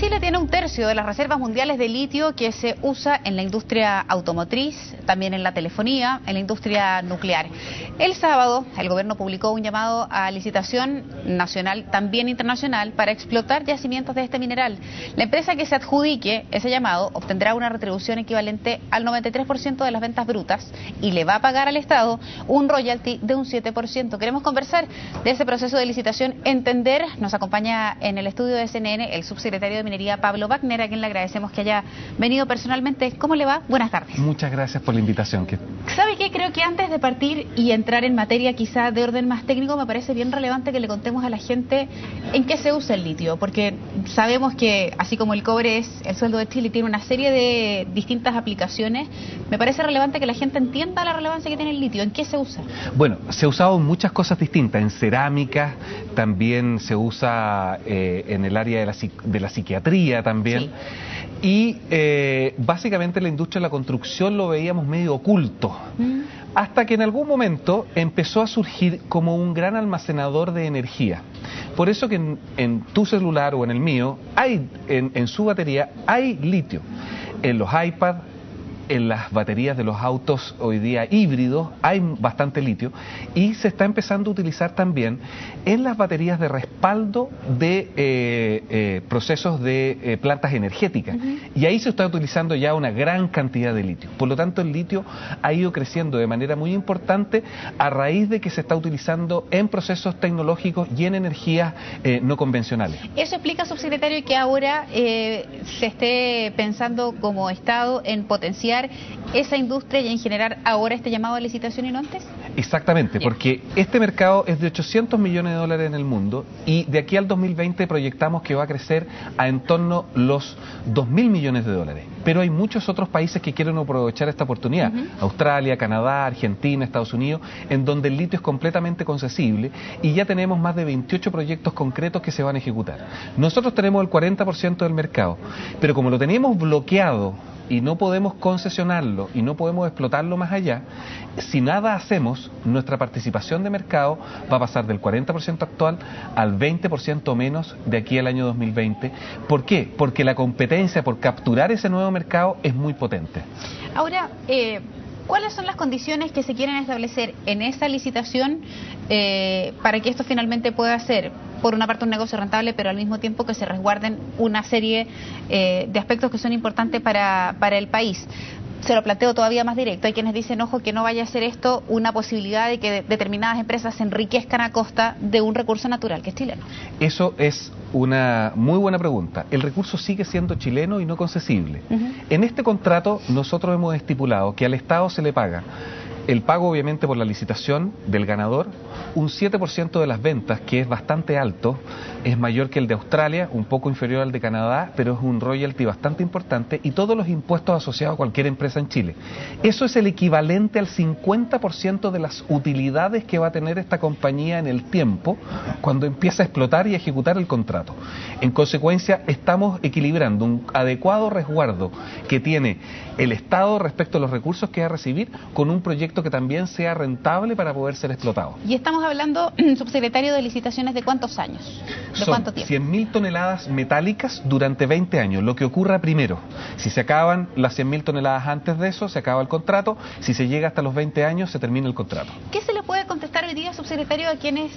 Chile tiene un tercio de las reservas mundiales de litio que se usa en la industria automotriz, también en la telefonía, en la industria nuclear. El sábado, el gobierno publicó un llamado a licitación nacional, también internacional, para explotar yacimientos de este mineral. La empresa que se adjudique ese llamado obtendrá una retribución equivalente al 93% de las ventas brutas y le va a pagar al Estado un royalty de un 7%. Queremos conversar de ese proceso de licitación, entender. Nos acompaña en el estudio de CNN el subsecretario de Minería, Pablo Wagner, a quien le agradecemos que haya venido personalmente. ¿Cómo le va? Buenas tardes. Muchas gracias por la invitación. ¿Sabe qué? Creo que antes de partir y entrar en materia quizá de orden más técnico, me parece bien relevante que le contemos a la gente en qué se usa el litio, porque sabemos que así como el cobre es el sueldo de Chile, tiene una serie de distintas aplicaciones. Me parece relevante que la gente entienda la relevancia que tiene el litio. ¿En qué se usa? Bueno, se ha usado en muchas cosas distintas, en cerámica, también se usa en el área de la psiquiatría también. Sí. Y básicamente la industria de la construcción lo veíamos medio oculto, hasta que en algún momento empezó a surgir como un gran almacenador de energía. Por eso que en tu celular o en el mío, en su batería hay litio. En los iPads, en las baterías de los autos hoy día híbridos hay bastante litio, y se está empezando a utilizar también en las baterías de respaldo de procesos de plantas energéticas, y ahí se está utilizando ya una gran cantidad de litio. Por lo tanto, el litio ha ido creciendo de manera muy importante a raíz de que se está utilizando en procesos tecnológicos y en energías no convencionales. ¿Eso explica, subsecretario, que ahora se esté pensando como Estado en potenciar esa industria y en generar ahora este llamado a licitación y no antes? Exactamente, porque este mercado es de 800 millones de dólares en el mundo, y de aquí al 2020 proyectamos que va a crecer a en torno a los 2.000 millones de dólares. Pero hay muchos otros países que quieren aprovechar esta oportunidad. Australia, Canadá, Argentina, Estados Unidos, en donde el litio es completamente concesible, y ya tenemos más de 28 proyectos concretos que se van a ejecutar. Nosotros tenemos el 40% del mercado, pero como lo tenemos bloqueado y no podemos concesionarlo y no podemos explotarlo más allá, si nada hacemos, nuestra participación de mercado va a pasar del 40% actual al 20% menos de aquí al año 2020. ¿Por qué? Porque la competencia por capturar ese nuevo mercado es muy potente. Ahora, ¿cuáles son las condiciones que se quieren establecer en esa licitación para que esto finalmente pueda ser, por una parte, un negocio rentable, pero al mismo tiempo que se resguarden una serie de aspectos que son importantes para el país? Se lo planteo todavía más directo. Hay quienes dicen, ojo, que no vaya a ser esto una posibilidad de que determinadas empresas se enriquezcan a costa de un recurso natural que es chileno. Eso es una muy buena pregunta. El recurso sigue siendo chileno y no concesible. En este contrato nosotros hemos estipulado que al Estado se le paga el pago, obviamente, por la licitación del ganador, un 7% de las ventas, que es bastante alto, es mayor que el de Australia, un poco inferior al de Canadá, pero es un royalty bastante importante, y todos los impuestos asociados a cualquier empresa en Chile. Eso es el equivalente al 50% de las utilidades que va a tener esta compañía en el tiempo cuando empieza a explotar y a ejecutar el contrato. En consecuencia, estamos equilibrando un adecuado resguardo que tiene el Estado respecto a los recursos que va a recibir con un proyecto que también sea rentable para poder ser explotado. Y estamos hablando, subsecretario, de licitaciones ¿de cuántos años? ¿De cuánto tiempo? 100.000 toneladas metálicas durante 20 años, lo que ocurra primero. Si se acaban las 100.000 toneladas antes de eso, se acaba el contrato. Si se llega hasta los 20 años, se termina el contrato. ¿Qué se le puede contestar hoy día, subsecretario, a quienes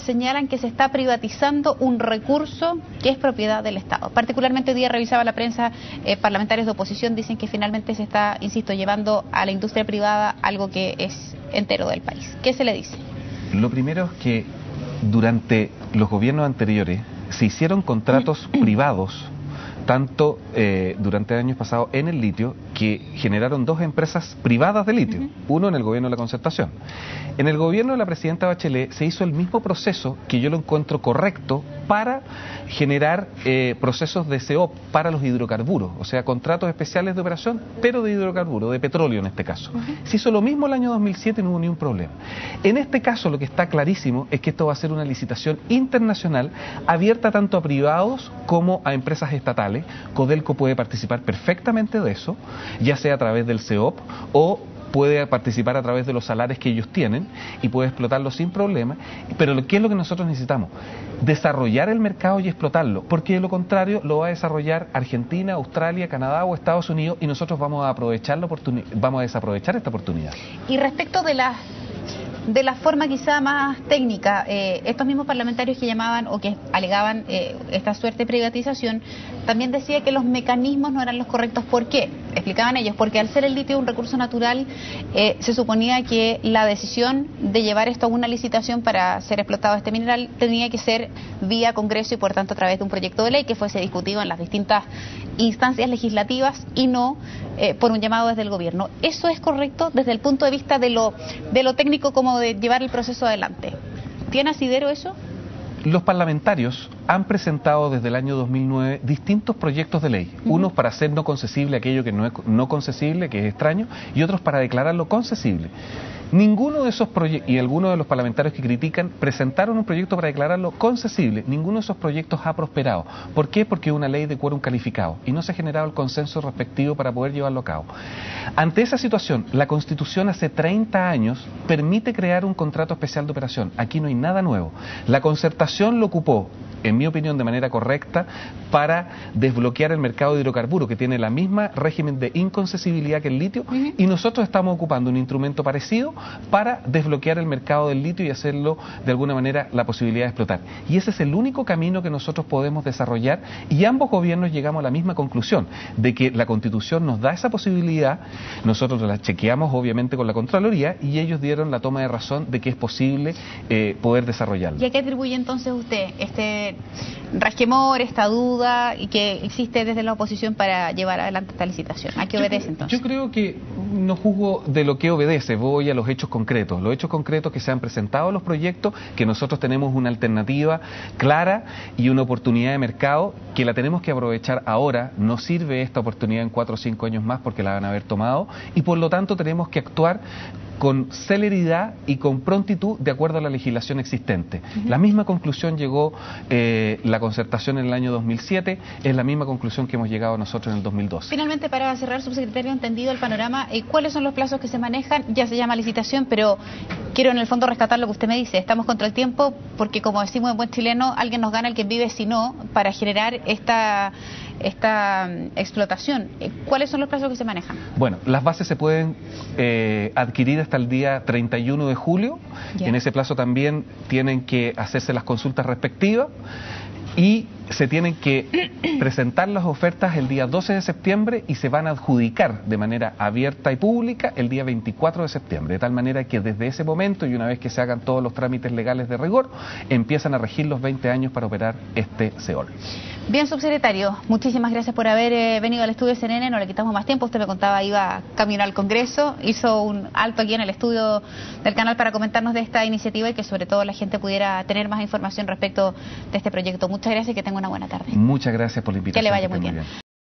señalan que se está privatizando un recurso que es propiedad del Estado? Particularmente hoy día revisaba la prensa, parlamentarios de oposición dicen que finalmente se está, insisto, llevando a la industria privada algo que es entero del país. ¿Qué se le dice? Lo primero es que durante los gobiernos anteriores se hicieron contratos privados, tanto durante años pasados en el litio, que generaron dos empresas privadas de litio, uno en el gobierno de la Concertación. En el gobierno de la presidenta Bachelet se hizo el mismo proceso, que yo lo encuentro correcto, para generar procesos de CEOP para los hidrocarburos, o sea, contratos especiales de operación, pero de hidrocarburos, de petróleo en este caso. Se hizo lo mismo el año 2007 y no hubo ni un problema. En este caso lo que está clarísimo es que esto va a ser una licitación internacional abierta tanto a privados como a empresas estatales. Codelco puede participar perfectamente de eso, ya sea a través del CEOP o puede participar a través de los salarios que ellos tienen y puede explotarlo sin problema. Pero ¿qué es lo que nosotros necesitamos? Desarrollar el mercado y explotarlo, porque de lo contrario lo va a desarrollar Argentina, Australia, Canadá o Estados Unidos, y nosotros vamos a desaprovechar esta oportunidad. Y respecto de la forma quizá más técnica, estos mismos parlamentarios que llamaban o que alegaban esta suerte de privatización, también decía que los mecanismos no eran los correctos. ¿Por qué? Explicaban ellos, porque al ser el litio un recurso natural, se suponía que la decisión de llevar esto a una licitación para ser explotado este mineral tenía que ser vía Congreso y por tanto a través de un proyecto de ley que fuese discutido en las distintas instancias legislativas y no por un llamado desde el gobierno. ¿Eso es correcto desde el punto de vista de lo técnico, como de llevar el proceso adelante? ¿Tiene asidero eso? Los parlamentarios han presentado desde el año 2009 distintos proyectos de ley, unos para hacer no concesible aquello que no es no concesible, que es extraño, y otros para declararlo concesible. Ninguno de esos proyectos, y algunos de los parlamentarios que critican, presentaron un proyecto para declararlo concesible. Ninguno de esos proyectos ha prosperado. ¿Por qué? Porque es una ley de quórum calificado y no se ha generado el consenso respectivo para poder llevarlo a cabo. Ante esa situación, la Constitución hace 30 años permite crear un contrato especial de operación. Aquí no hay nada nuevo. La concertación lo ocupó, en mi opinión, de manera correcta para desbloquear el mercado de hidrocarburos, que tiene la misma régimen de inconcesibilidad que el litio, y nosotros estamos ocupando un instrumento parecido para desbloquear el mercado del litio y hacerlo de alguna manera la posibilidad de explotar. Y ese es el único camino que nosotros podemos desarrollar, y ambos gobiernos llegamos a la misma conclusión, de que la Constitución nos da esa posibilidad. Nosotros la chequeamos obviamente con la Contraloría y ellos dieron la toma de razón de que es posible poder desarrollarlo. ¿Y a qué atribuye entonces usted este resquemor, esta duda y que existe desde la oposición para llevar adelante esta licitación? ¿A qué obedece entonces? Yo creo que no juzgo de lo que obedece, voy a los hechos concretos. Los hechos concretos que se han presentado los proyectos, que nosotros tenemos una alternativa clara y una oportunidad de mercado que la tenemos que aprovechar ahora. No sirve esta oportunidad en 4 o 5 años más porque la van a haber tomado, y por lo tanto tenemos que actuar con celeridad y con prontitud de acuerdo a la legislación existente. La misma conclusión llegó la concertación en el año 2007, es la misma conclusión que hemos llegado nosotros en el 2012. Finalmente, para cerrar, subsecretario, entendido el panorama, ¿cuáles son los plazos que se manejan? Ya se llama licitación, pero quiero en el fondo rescatar lo que usted me dice. Estamos contra el tiempo porque, como decimos en buen chileno, alguien nos gana el que vive si no, para generar esta explotación. ¿Cuáles son los plazos que se manejan? Bueno, las bases se pueden adquirir hasta el día 31 de julio. En ese plazo también tienen que hacerse las consultas respectivas y se tienen que presentar las ofertas el día 12 de septiembre y se van a adjudicar de manera abierta y pública el día 24 de septiembre, de tal manera que desde ese momento, y una vez que se hagan todos los trámites legales de rigor, empiezan a regir los 20 años para operar este SEOL. Bien, subsecretario, muchísimas gracias por haber venido al estudio de CNN, no le quitamos más tiempo. Usted me contaba iba camino al Congreso, hizo un alto aquí en el estudio del canal para comentarnos de esta iniciativa y que sobre todo la gente pudiera tener más información respecto de este proyecto. Muchas gracias y que tenga una buena tarde. Muchas gracias por la invitación. Que le vaya muy bien.